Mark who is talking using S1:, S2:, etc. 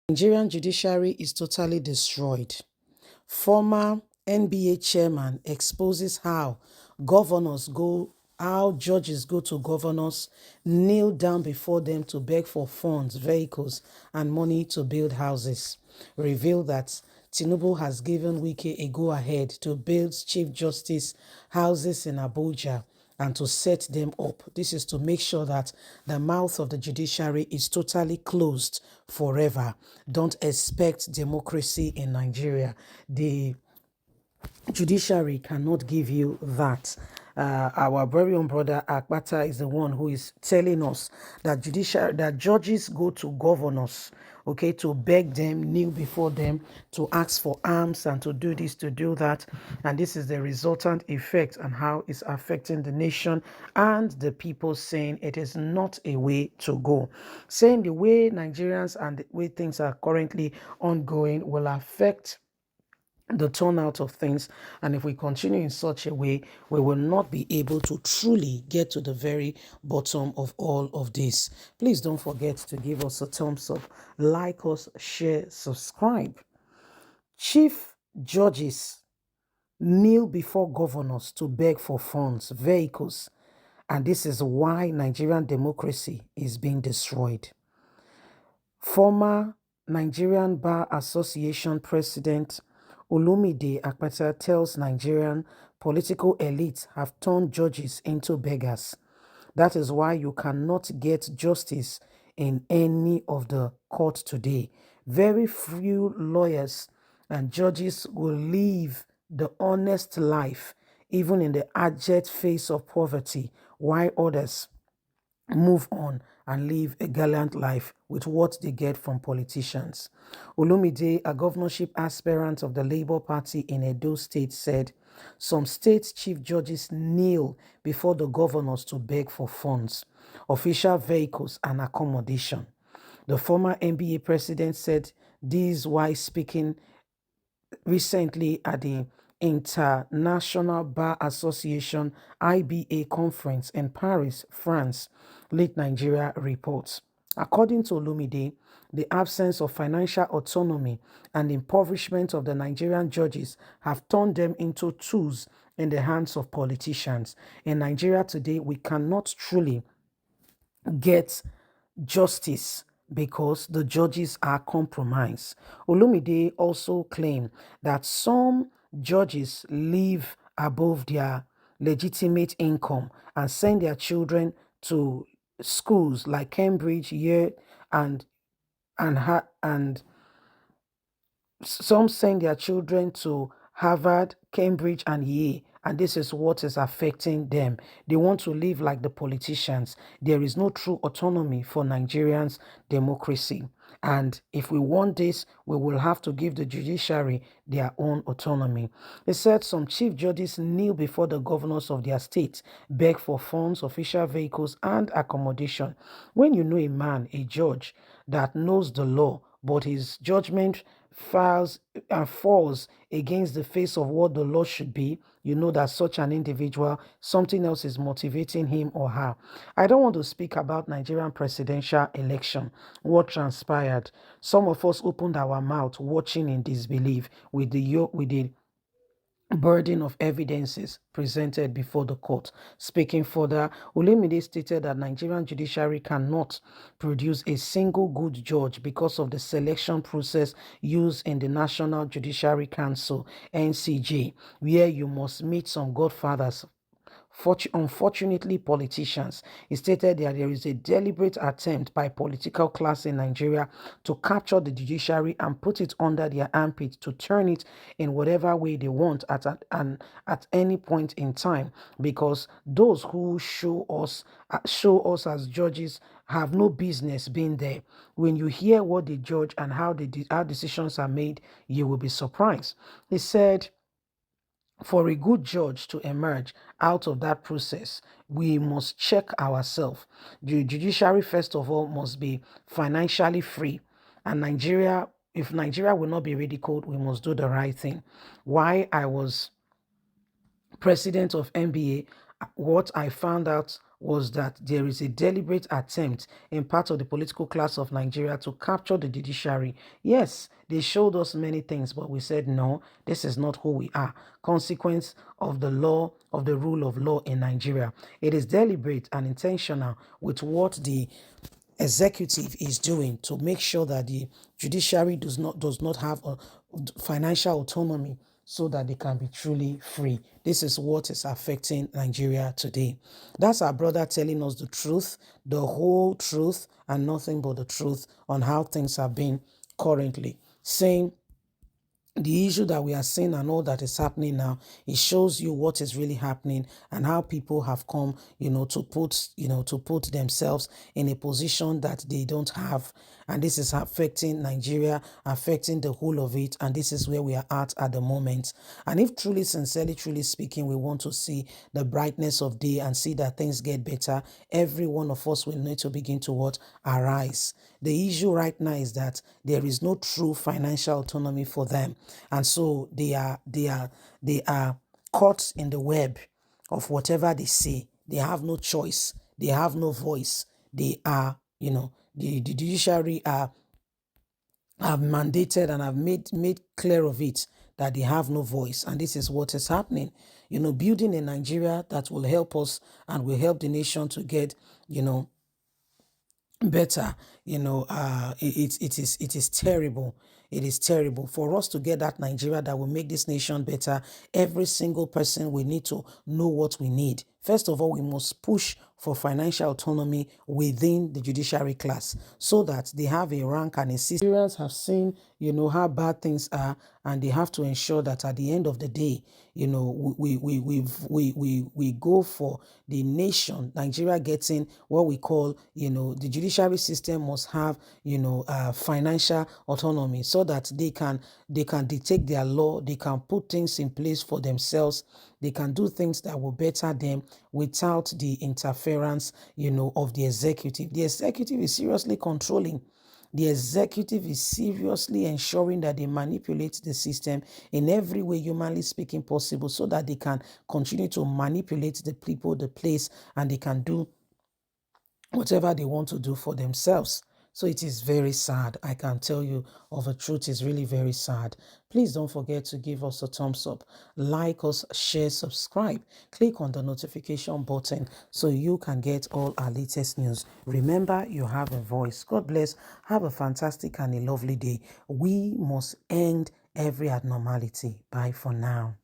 S1: Nigerian judiciary is totally destroyed. Former NBA chairman exposes how judges go to governors, kneel down before them to beg for funds, vehicles, and money to build houses. Reveal that Tinubu has given Wike a go-ahead to build Chief Justice houses in Abuja and to set them up. This is to make sure that the mouth of the judiciary is totally closed forever. Don't expect democracy in Nigeria. The judiciary cannot give you that. Our very own brother Akpata is the one who is telling us that judges go to governors, okay, to beg them, kneel before them, to ask for arms and to do this, to do that. And this is the resultant effect and how it's affecting the nation and the people, saying it is not a way to go. Saying the way Nigerians and the way things are currently ongoing will affect the turnout of things, and if we continue in such a way, we will not be able to truly get to the very bottom of all of this. Please don't forget to give us a thumbs up, like us, share, subscribe. Chief judges kneel before governors to beg for funds, vehicles, and this is why Nigerian democracy is being destroyed. Former Nigerian Bar Association President Olumide Akpata tells Nigerian political elites have turned judges into beggars. That is why you cannot get justice in any of the courts today. Very few lawyers and judges will live the honest life, even in the abject face of poverty, while others move on and live a gallant life with what they get from politicians. Olumide, a governorship aspirant of the Labour Party in Edo State, said some state chief judges kneel before the governors to beg for funds, official vehicles, and accommodation. The former NBA president said this while speaking recently at the International Bar Association IBA conference in Paris, France, Late Nigeria reports. According to Olumide, the absence of financial autonomy and impoverishment of the Nigerian judges have turned them into tools in the hands of politicians. In Nigeria today, we cannot truly get justice because the judges are compromised. Olumide also claimed that some judges live above their legitimate income and send their children to schools like Cambridge, Yale, and and some send their children to Harvard, Cambridge, and Yale, and this is what is affecting them. They want to live like the politicians. There is no true autonomy for Nigerians' democracy. And if we want this, we will have to give the judiciary their own autonomy. He said some chief judges kneel before the governors of their states, beg for funds, official vehicles, and accommodation. When you know a man, a judge, that knows the law, but his judgment falls against the face of what the law should be, you know that such an individual, something else is motivating him or her. I don't want to speak about Nigerian presidential election, what transpired. Some of us opened our mouth watching in disbelief with the burden of evidences presented before the court. Speaking further, Olumide stated that Nigerian judiciary cannot produce a single good judge because of the selection process used in the National Judiciary Council, NCJ, where you must meet some godfathers. Unfortunately, politicians. He stated that there is a deliberate attempt by political class in Nigeria to capture the judiciary and put it under their armpit to turn it in whatever way they want at any point in time, because those who show us as judges have no business being there. When you hear what they judge and how decisions are made, you will be surprised. He said, for a good judge to emerge out of that process, we must check ourselves. The judiciary, first of all, must be financially free. And if Nigeria will not be ridiculed, we must do the right thing. Why I was president of NBA, what I found out was that there is a deliberate attempt in part of the political class of Nigeria to capture the judiciary. Yes, they showed us many things, but we said, no, this is not who we are. Consequence of the law, of the rule of law in Nigeria. It is deliberate and intentional with what the executive is doing to make sure that the judiciary does not have a financial autonomy so that they can be truly free. This is what is affecting Nigeria today. That's our brother telling us the truth, the whole truth, and nothing but the truth on how things have been currently. Saying the issue that we are seeing and all that is happening now, it shows you what is really happening and how people have come, to put themselves in a position that they don't have. And this is affecting Nigeria, affecting the whole of it. And this is where we are at the moment. And if truly, sincerely, truly speaking, we want to see the brightness of day and see that things get better, every one of us will need to begin to what? Arise. The issue right now is that there is no true financial autonomy for them. And so they are caught in the web of whatever they say. They have no choice. They have no voice. They are, the judiciary have mandated and have made clear of it that they have no voice. And this is what is happening. Building a Nigeria that will help us and will help the nation to get, better. It is terrible. It is terrible for us to get that Nigeria that will make this nation better. Every single person will need to know what we need. First of all, we must push for financial autonomy within the judiciary class so that they have a rank and a system. Nigerians have seen, how bad things are, and they have to ensure that at the end of the day, we go for the nation, Nigeria getting what we call, the judiciary system must have, financial autonomy so that they can dictate their law, they can put things in place for themselves, they can do things that will better them without the interference, of the executive. The executive is seriously controlling. The executive is seriously ensuring that they manipulate the system in every way humanly speaking possible so that they can continue to manipulate the people, the place, and they can do whatever they want to do for themselves. So it is very sad. I can tell you of the truth, is really very sad. Please don't forget to give us a thumbs up, like us, share, subscribe. Click on the notification button so you can get all our latest news. Remember, you have a voice. God bless. Have a fantastic and a lovely day. We must end every abnormality. Bye for now.